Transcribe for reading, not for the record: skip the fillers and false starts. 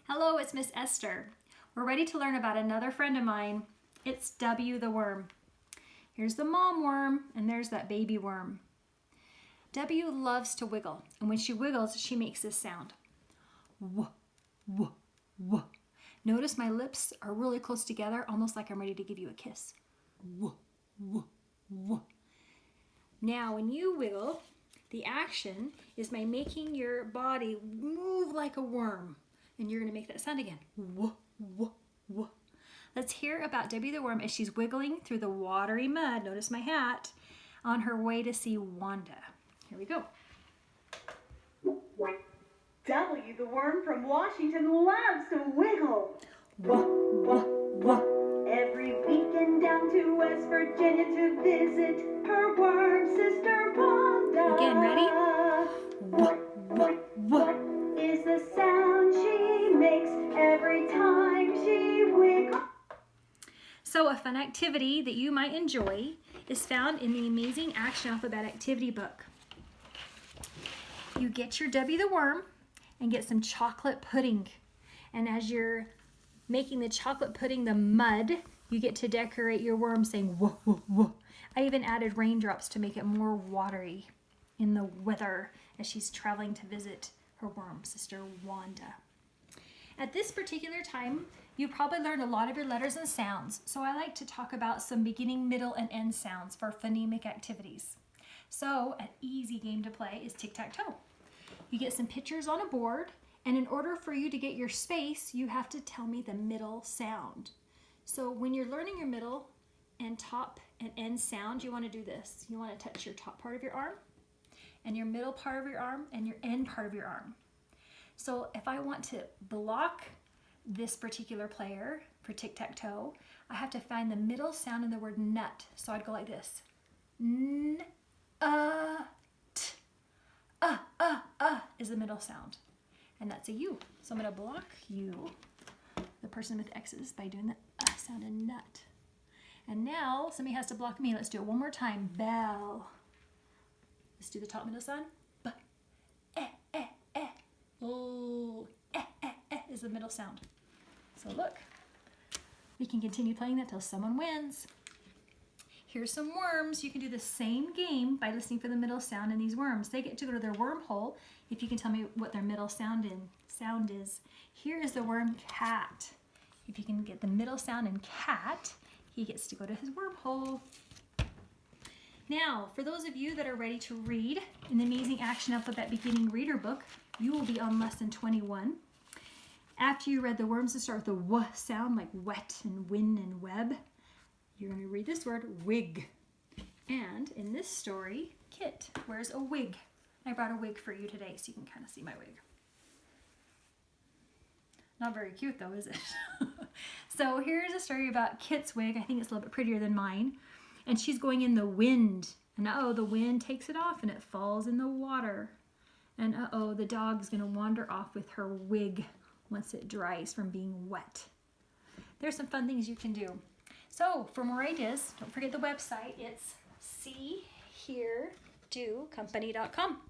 Hello, it's Miss Esther. We're ready to learn about another friend of mine. It's W the worm. Here's the mom worm, and there's that baby worm. W loves to wiggle, and when she wiggles, she makes this sound. Wah, wah, wah. Notice my lips are really close together, almost like I'm ready to give you a kiss. Wah, wah, wah. Now, when you wiggle, the action is by making your body move like a worm. And you're going to make that sound again. Wah, wah, wah. Let's hear about W the worm as she's wiggling through the watery mud, notice my hat, on her way to see Wanda. Here we go. W the worm from Washington loves to wiggle. Wah, wah, wah. Every weekend down to West Virginia to visit her worm sister Wanda. Again, ready? Wah, wah, wah. Is the sound she makes every time she wiggles. So a fun activity that you might enjoy is found in the Amazing Action Alphabet Activity book. You get your W the worm and get some chocolate pudding. And as you're making the chocolate pudding the mud, you get to decorate your worm saying whoa, whoa, whoa. I even added raindrops to make it more watery in the weather as she's traveling to visit her worm sister Wanda. At this particular time, you probably learned a lot of your letters and sounds, so I like to talk about some beginning, middle, and end sounds for phonemic activities. So an easy game to play is tic-tac-toe. You get some pictures on a board, and in order for you to get your space, you have to tell me the middle sound. So when you're learning your middle and top and end sound, you want to do this. You want to touch your top part of your arm, and your middle part of your arm, and your end part of your arm. So if I want to block this particular player for tic-tac-toe, I have to find the middle sound in the word nut. So I'd go like this. N, t, is the middle sound. And that's a U. So I'm going to block you, the person with X's, by doing the sound in nut. And now somebody has to block me. Let's do it one more time. Bell. Let's do the top middle sound. B, L, is the middle sound. So look, we can continue playing that till someone wins. Here's some worms. You can do the same game by listening for the middle sound in these worms. They get to go to their wormhole if you can tell me what their middle sound is. Here is the worm cat. If you can get the middle sound in cat, he gets to go to his wormhole. Now, for those of you that are ready to read in the Amazing Action Alphabet Beginning Reader book, you will be on lesson 21. After you read the worms that start with the W sound, like wet and wind and web, you're going to read this word, wig. And in this story, Kit wears a wig. I brought a wig for you today so you can kind of see my wig. Not very cute though, is it? So here's a story about Kit's wig. I think it's a little bit prettier than mine. And she's going in the wind. And the wind takes it off and it falls in the water. And the dog's going to wander off with her wig once it dries from being wet. There's some fun things you can do. So for more ideas, don't forget the website. It's seeheardocompany.com.